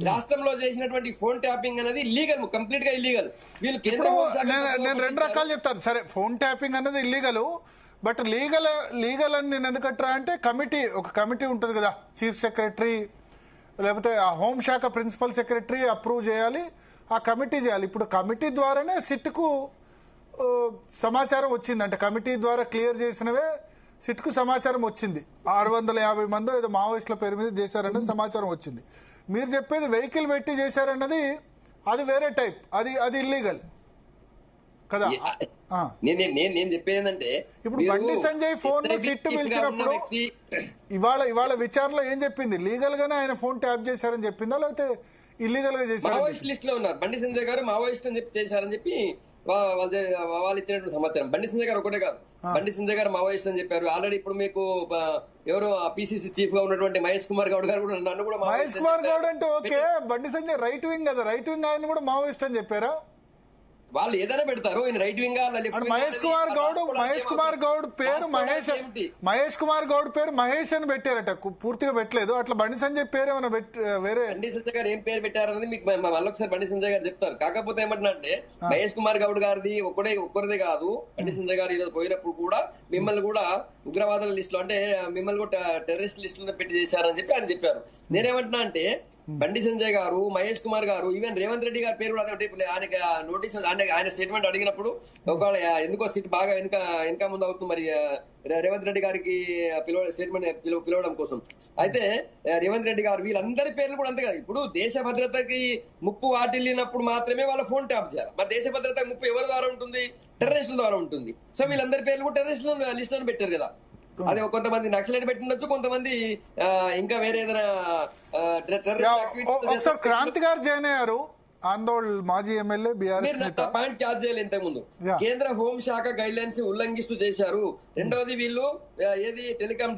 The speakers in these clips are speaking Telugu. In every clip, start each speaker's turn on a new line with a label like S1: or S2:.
S1: రాష్ట్రంలో చేసినటువంటి ఫోన్ ట్యాపింగ్ అనేది లీగల్, కంప్లీట్ గా ఇల్లీగల్. వీళ్ళు
S2: నేను రెండు రకాలు చెప్తాను. సరే, ఫోన్ ట్యాపింగ్ అనేది ఇల్లీగల్, బట్ లీగల్ అని నేను ఎందుకంటా అంటే ఒక కమిటీ ఉంటుంది కదా, చీఫ్ సెక్రటరీ లేకపోతే ఆ హోంశాఖ ప్రిన్సిపల్ సెక్రటరీ అప్రూవ్ చేయాలి, ఆ కమిటీ చేయాలి. ఇప్పుడు కమిటీ ద్వారానే సిట్కు సమాచారం వచ్చింది, అంటే కమిటీ ద్వారా క్లియర్ చేసినవే సిట్కు సమాచారం వచ్చింది. 650 మంది ఏదో మావోయిస్టుల పేరు మీద చేశారన్నది సమాచారం వచ్చింది. మీరు చెప్పేది వెహికల్ పెట్టి చేశారన్నది అది వేరే టైప్, అది ఇల్లీగల్ కదా.
S1: నేను చెప్పేది ఏంటంటే,
S2: ఇప్పుడు బండి సంజయ్ ఫోన్ సిట్ పిలిచినప్పుడు ఇవాళ విచారణలో ఏం చెప్పింది? లీగల్ గానే ఆయన ఫోన్ ట్యాప్ చేశారని చెప్పిందా, లేకపోతే ఇల్లీగల్ గా చేశారు?
S1: మావోయిస్ట్ లిస్ట్ లో ఉన్నారు బండి సంజయ్ గారు, మావోయిస్ట్ అని చెప్పి చేశారని చెప్పి వాళ్ళు ఇచ్చినటువంటి సమాచారం. బండి సంజయ్ గారు ఒకటే కాదు, బండి సంజయ్ గారు మావోయిస్ట్ అని చెప్పారు. ఆల్రెడీ ఇప్పుడు మీకు ఎవరు పిసిసి చీఫ్ గా ఉన్నటువంటి మహేష్ కుమార్ గౌడ్ గారు కూడా నన్ను కూడా
S2: మహేష్ కుమార్ గౌడ్ అంటే okay, Bandi Sanjay right wing కదా, రైట్ వింగ్ ఆయన కూడా మావోయిస్ట్ అని చెప్పారా?
S1: వాళ్ళు ఏదైనా పెడతారు, ఆయన రైట్ వింగ్
S2: మహేష్ కుమార్ గౌడ్ పేరు మహేష్ అని పెట్టారట, పూర్తిగా పెట్టలేదు. అట్లా బండి సంజయ్ పేరు ఏమైనా వేరే?
S1: బండి సంజయ్ గారు ఏం పేరు పెట్టారనేది మీకు మళ్ళీ ఒకసారి బండి సంజయ్ గారు చెప్తారు. కాకపోతే ఏమంటే మహేష్ కుమార్ గౌడ్ గారిది ఒక్కరిదే కాదు. బండి సంజయ్ గారు ఈరోజు పోయినప్పుడు కూడా మిమ్మల్ని కూడా ఉగ్రవాదుల లిస్ట్ లో, అంటే మిమ్మల్ని కూడా టెర్రరిస్ట్ లిస్ట్ లో పెట్టి చేశారని చెప్పి ఆయన చెప్పారు. నేనేమంటున్నా అంటే, బండి సంజయ్ గారు, మహేష్ కుమార్ గారు, ఈవెన్ రేవంత్ రెడ్డి గారి పేరు కూడా అదే. ఆయనకి నోటీస్, ఆయన స్టేట్మెంట్ అడిగినప్పుడు ఒకవేళ ఎందుకో సీట్ బాగా వెనక ముందు అవుతుంది మరి రేవంత్ రెడ్డి గారికి స్టేట్మెంట్ పిలవడం కోసం. అయితే రేవంత్ రెడ్డి గారు వీళ్ళందరి పేర్లు కూడా అంతే కదా. ఇప్పుడు దేశ భద్రతకి ముప్పు వాటిల్లినప్పుడు మాత్రమే వాళ్ళ ఫోన్ ట్యాప్ చేయాలి. మరి దేశ భద్రతకి ముప్పు ఎవరి ద్వారా ఉంటుంది? టెర్రరిస్టుల ద్వారా ఉంటుంది. సో వీళ్ళందరి పేర్లు కూడా టెర్రరిస్టుల లిస్ట్ అని పెట్టారు కదా. అది కొంతమంది నక్సలైట్ పెట్టిండొచ్చు, కొంతమంది ఇంకా వేరే ఏదైనా
S2: టెర్రరిస్ట్. క్రాంతి గారు జాయిన్ అయ్యారు, ఆందోళ్ మాజీ ఎమ్మెల్యే, బీఆర్ఎస్
S1: పాయింట్ క్యాచ్ చేయాలి. ఇంతకు ముందు కేంద్ర హోంశాఖ గైడ్ లైన్స్ ఉల్లంఘిస్తూ చేశారు. రెండవది వీళ్ళు ఏది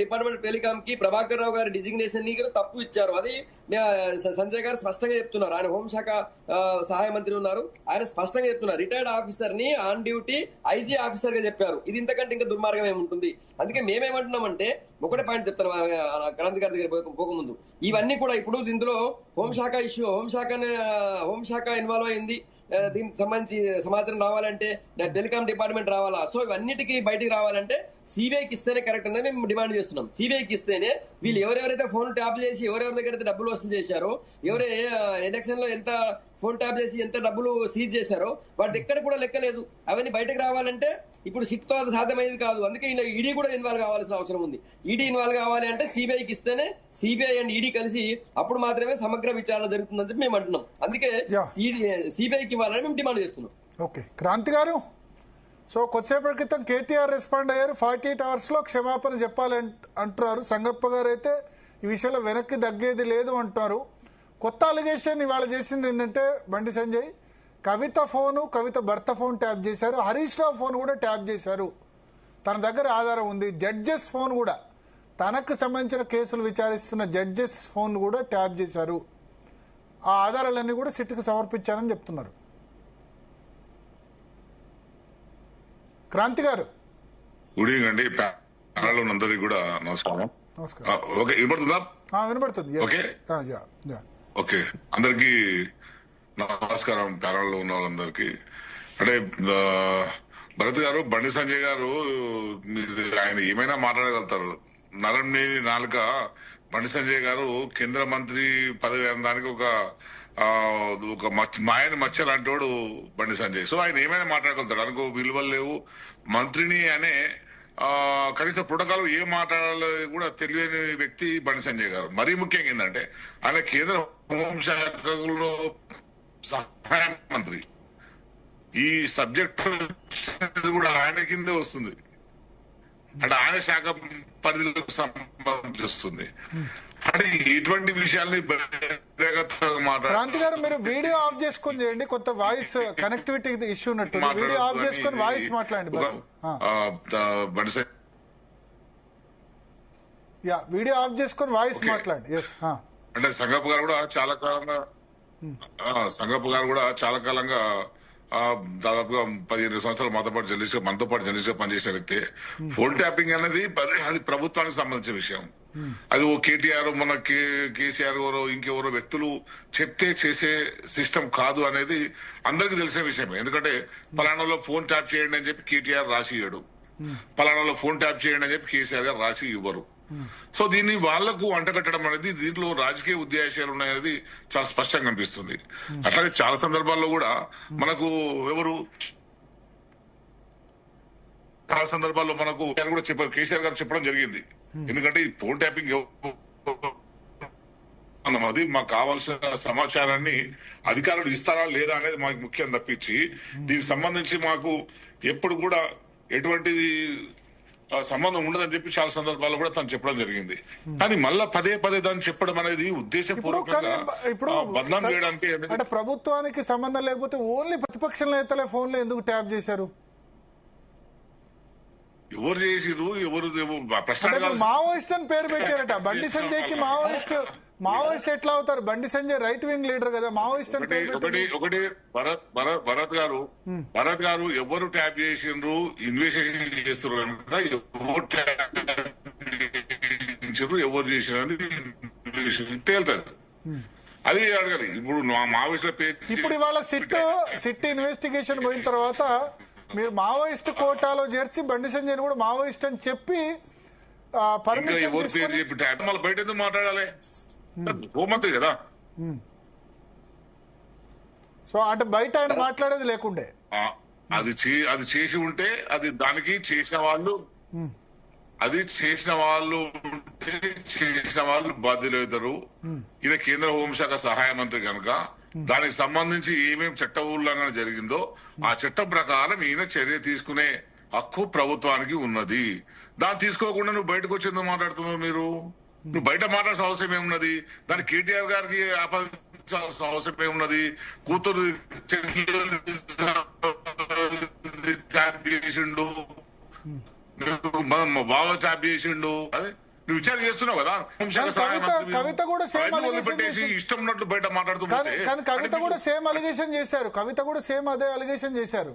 S1: డిపార్ట్మెంట్ టెలికాం కి ప్రభాకర్ రావు గారి డిజిగ్నేషన్ ని కూడా తప్పు ఇచ్చారు. అది సంజయ్ గారు స్పష్టంగా చెప్తున్నారు. ఆయన హోంశాఖ సహాయ మంత్రి ఉన్నారు, ఆయన స్పష్టంగా చెప్తున్నారు. రిటైర్డ్ ఆఫీసర్ ని ఆన్ డ్యూటీ ఐజీ ఆఫీసర్ గా చెప్పారు. ఇది ఇంతకంటే ఇంకా దుర్మార్గం ఏముంటుంది? అందుకే మేమేమంటున్నామంటే, ఒకటే పాయింట్ చెప్తాను క్రాంతి గారి దగ్గర పోకముందు. ఇవన్నీ కూడా ఇప్పుడు ఇందులో హోంశాఖ ఇష్యూ, హోంశాఖ ఇన్వాల్వ్ అయింది. దీనికి సంబంధించి సమాచారం రావాలంటే టెలికాం డిపార్ట్మెంట్ రావాలా. సో ఇవన్నిటికీ బయటికి రావాలంటే సిబిఐకి ఇస్తేనే కరెక్ట్ అనేది మేము డిమాండ్ చేస్తున్నాం. సిబిఐకి ఇస్తేనే వీళ్ళు ఎవరెవరైతే ఫోన్ ట్యాప్ చేసి ఎవరెవరి దగ్గర అయితే డబ్బులు వసూలు చేశారో, ఎవరే ఎలక్షన్ లో ఎంత ఫోన్ ట్యాప్ చేసి ఎంత డబ్బులు సీజ్ చేశారో వాటి ఎక్కడ కూడా లెక్కలేదు. అవన్నీ బయటకు రావాలంటే ఇప్పుడు సిట్ తో సాధ్యమయ్యేది కాదు. అందుకే ఈడీ కూడా ఇన్వాల్వ్ కావాల్సిన అవసరం ఉంది. ఈడీ ఇన్వాల్వ్ కావాలి అంటే సిబిఐకి ఇస్తేనే సిబిఐ అండ్ ఈడీ కలిసి అప్పుడు మాత్రమే సమగ్ర విచారణ జరుగుతుందని చెప్పి మేము అంటున్నాం. అందుకే సిబిఐకి ఇవ్వాలని మేము డిమాండ్ చేస్తున్నాం.
S2: ఓకే, క్రాంతి గారు, సో కొద్దిసేపటి క్రితం కేటీఆర్ రెస్పాండ్ అయ్యారు. 48 hours లో క్షమాపణ చెప్పాలి అంటున్నారు. సంగప్ప గారు అయితే ఈ విషయంలో వెనక్కి తగ్గేది లేదు అంటున్నారు. కొత్త అలిగేషన్ ఇవాళ చేసింది ఏంటంటే, బండి సంజయ్ కవిత భర్త ఫోన్ ట్యాప్ చేశారు, హరీష్ రావు ఫోన్ కూడా ట్యాప్ చేశారు, తన దగ్గర ఆధారం ఉంది. జడ్జెస్ ఫోన్ కూడా, తనకు సంబంధించిన కేసులు విచారిస్తున్న జడ్జెస్ ఫోన్ కూడా ట్యాప్ చేశారు. ఆ ఆధారాలన్నీ కూడా సిట్కు సమర్పించారని చెప్తున్నారు. క్రాంతి గారు,
S3: గుడ్ ఈవినింగ్ అండి. ప్యానల్ ఉన్నందరికీ కూడా నమస్కారం. ఓకే, వినపడుతుందా?
S2: వినపడుతుంది.
S3: ఓకే ఓకే, అందరికి నమస్కారం. ప్యానల్ లో ఉన్న వాళ్ళందరికీ. అంటే భరత్ గారు, బండి సంజయ్ గారు, ఆయన ఏమైనా మాట్లాడగలుగుతారు. నరంని నాలుక. బండి సంజయ్ గారు కేంద్ర మంత్రి పదవి అనడానికి ఒక మాయని మచ్చ లాంటి వాడు బండి సంజయ్. సో ఆయన ఏమైనా మాట్లాడగలుగుతాడు. అనుకో విలువలు లేవు. మంత్రిని అనే కనీస ప్రోటోకాల్ ఏం మాట్లాడాలో కూడా తెలియని వ్యక్తి బండి సంజయ్ గారు. మరీ ముఖ్యంగా ఏంటంటే, ఆయన కేంద్ర హోంశాఖలో సహాయ మంత్రి. ఈ సబ్జెక్ట్ కూడా ఆయన కిందే వస్తుంది, అంటే ఆయన శాఖ పరిధిలోకి సంబంధించి వస్తుంది. అంటే ఇటువంటి విషయాల్ని
S2: క్రాంతి గారు, మీరు వీడియో ఆఫ్ చేసుకొని చేయండి. కొత్త వాయిస్ కనెక్టివిటీ ఇష్యూ ఉన్నట్టు వీడియో ఆఫ్ చేసుకొని వాయిస్ మాట్లాడండి. వీడియో ఆఫ్ చేసుకొని వాయిస్ మాట్లాడండి.
S3: అంటే సంగప్ప గారు కూడా చాలా కాలంగా దాదాపుగా 15 సంవత్సరాలు మనతో పాటు జర్నలిస్ట్ గా పనిచేసిన వ్యక్తి. ఫోన్ ట్యాపింగ్ అనేది అది ప్రభుత్వానికి సంబంధించిన విషయం. అది ఓ కేటీఆర్ మన కేసీఆర్ గారు ఇంకెవరో వ్యక్తులు చెప్తే చేసే సిస్టమ్ కాదు అనేది అందరికీ తెలిసిన విషయమే. ఎందుకంటే పలానాలో ఫోన్ ట్యాప్ చేయండి అని చెప్పి కేటీఆర్ రాసి ఇవ్వడు, పలానాలో ఫోన్ ట్యాప్ చేయండి అని చెప్పి కేసీఆర్ గారు రాసి ఇవ్వరు. సో దీన్ని వాళ్లకు అంటగట్టడం అనేది దీంట్లో రాజకీయ ఉద్దేశాలు ఉన్నాయనేది చాలా స్పష్టంగా కనిపిస్తుంది. అట్లాగే చాలా సందర్భాల్లో కూడా మనకు చాలా సందర్భాల్లో మనకు కూడా కేసీఆర్ గారు చెప్పడం జరిగింది. ఎందుకంటే ఈ ఫోన్ ట్యాపింగ్ అది మాకు కావాల్సిన సమాచారాన్ని అధికారులు ఇస్తారా లేదా అనేది మాకు ముఖ్యం తప్పించి దీనికి సంబంధించి మాకు ఎప్పుడు కూడా ఎటువంటిది సంబంధం ఉండదని చెప్పి చాలా సందర్భాల్లో కూడా తను చెప్పడం జరిగింది. కానీ మళ్ళా పదే పదే దాన్ని చెప్పడం అనేది ఉద్దేశపూర్వకంగా బదనాం చేయడానికి.
S2: అంటే ప్రభుత్వానికి సంబంధం లేకపోతే ఓన్లీ ప్రతిపక్ష నేతలే ఫోన్లో ఎందుకు ట్యాప్ చేశారు?
S3: ఎవరు చేసిరు, ఎవరు ప్రశ్న
S2: మావోయిస్ట్ అని పేరు పెట్టారట. బండి సంజయ్ కి మావోయిస్ట్ ఎట్లా అవుతారు? Bandi Sanjay right wing leader కదా, మావోయిస్ట్ అని పేరు
S3: ఒకటి భరత్ గారు ఎవరు ట్యాప్ చేసిండ్రు ఇన్వెస్టిగేషన్ చేస్తారు కనుక ఎవరు ట్యాప్ చేసిండ్రు ఎవరు చేసినది తేలుతుంది. అది అడగాలి. ఇప్పుడు మావోయిస్టుల పేరు
S2: ఇప్పుడు ఇవాళ సిట్ ఇన్వెస్టిగేషన్ పోయిన తర్వాత మీరు మావోయిస్ట్ కోటాలో చేర్చి బండి సంజయ్ కూడా మావోయిస్ట్ అని చెప్పి
S3: ఎవరు పేరు చెప్పి మళ్ళీ బయట ఎందుకు మాట్లాడాలి? హోంమంత్రి కదా.
S2: సో అంటే బయట ఆయన మాట్లాడేది లేకుండే
S3: అది చేసి ఉంటే అది దానికి చేసిన వాళ్ళు బాధ్యులు అవుతారు. ఈయన కేంద్ర హోంశాఖ సహాయ మంత్రి కనుక దానికి సంబంధించి ఏమేమి చట్ట ఉల్లంఘన జరిగిందో ఆ చట్టం ప్రకారం ఈయన చర్య తీసుకునే హక్కు ప్రభుత్వానికి ఉన్నది. దాన్ని తీసుకోకుండా నువ్వు బయటకు వచ్చేందుకు మాట్లాడుతున్నావు? నువ్వు బయట మాట్లాడాల్సిన అవసరం ఏమున్నది? దాన్ని కేటీఆర్ గారికి ఆపాదించాల్సిన అవసరం ఏమున్నది? కూతురు చేసిండు, బావ ట్యాప్ చేసిండు, అదే నువ్వు విచారణ చేస్తున్నావు కదా.
S2: కవిత కూడా సేమ్
S3: పెట్టేసి ఇష్టం ఉన్నట్లు బయట మాట్లాడుతుంటే
S2: కానీ కవిత కూడా సేమ్ అలిగేషన్ చేశారు. కవిత కూడా సేమ్ అదే అలిగేషన్ చేశారు.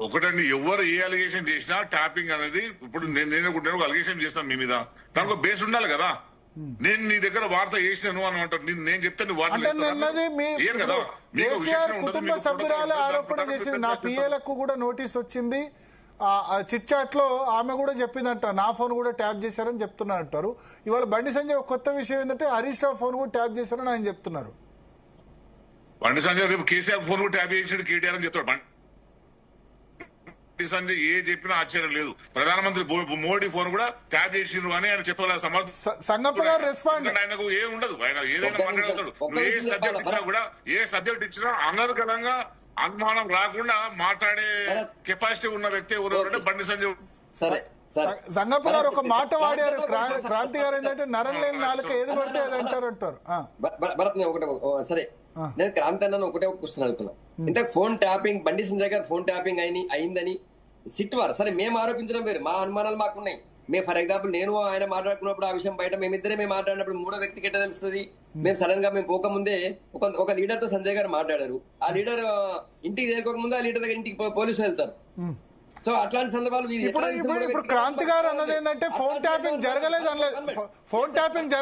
S3: ఒకటండి, ఎవరు ఏ అలిగేషన్ చేసినా ట్యాపింగ్ అనేది ఇప్పుడు నేను ఒక అలిగేషన్ చేస్తాను మీ మీద, దానికి ఒక బేస్ ఉండాలి కదా. నేను నీ దగ్గర వార్త చేసినాను అని అంటారు, నేను చెప్తే నువ్వు వార్త
S2: కుటుంబ సభ్యురాలే ఆరోపణ చేసింది. నా పిఏలకు కూడా నోటీస్ వచ్చింది. చిట్ చాట్ లో ఆమె కూడా చెప్పిందంట, నా ఫోన్ కూడా ట్యాప్ చేశారని చెప్తున్నారంటారు. ఇవాళ బండి సంజయ్ ఒక కొత్త విషయం ఏంటంటే హరీష్ రావు ఫోన్ కూడా ట్యాప్ చేశారని ఆయన చెప్తున్నారు.
S3: బండి సంజయ్ రేపు కేసీఆర్ ఫోన్ కూడా ట్యాప్ చేసాడు, కేటీఆర్ అని చెప్తాడు. బండి సంజయ్ ఏ చెప్పినా ఆశ్చర్యం లేదు. ప్రధానమంత్రి మోడీ ఫోన్ కూడా ట్యాప్ చేసిండ్రు అని ఆయన చెప్పగల ఆయనకు ఏం ఉండదు. ఆయన ఏదైనా మాట్లాడతాడు. ఏ సబ్జెక్ట్ ఇచ్చినా కూడా, ఏ సబ్జెక్ట్ ఇచ్చినా అనర్గళంగా అనుమానం రాకుండా మాట్లాడే కెపాసిటీ ఉన్న వ్యక్తి ఎవరు అంటే బండి సంజయ్.
S2: సంగప్ప గారు ఒక మాట వాడారు, క్రాంతి గారు, ఏంటంటే నరం లేని నాలుక ఏది పడితే అది అంటారు.
S1: భరత్ సరే, నేను క్రాంతి అన్న ఒకటే ఒక క్వశ్చన్ అడుగుతున్నా. ఇంత ఫోన్ ట్యాపింగ్ బండి సంజయ్ గారు ఫోన్ ట్యాపింగ్ అయిందని సిట్ వారు సరే మేము ఆరోపించడం వేరు, మా అనుమానాలు మాకున్నాయి. మేము ఫర్ ఎగ్జాంపుల్ నేను ఆయన మాట్లాడుకున్నప్పుడు ఆ విషయం బయట మేమిద్దరే మాట్లాడినప్పుడు మూడో వ్యక్తికి ఎట్లా తెలుస్తుంది? మేము సడన్ గా మేము పోకముందే ఒక లీడర్ తో సంజయ్ గారు మాట్లాడారు. ఆ లీడర్ ఇంటికి చేరుకోకముందే ఆ లీడర్ దగ్గర ఇంటికి పోలీసులు వెళ్తారు. సో అట్లాంటి సందర్భాలు
S2: ఇప్పుడు క్రాంతి గారు అన్నది ఏంటంటే ఫోన్ ట్యాపింగ్ జరగలేదు అనలేదు. Phone tapping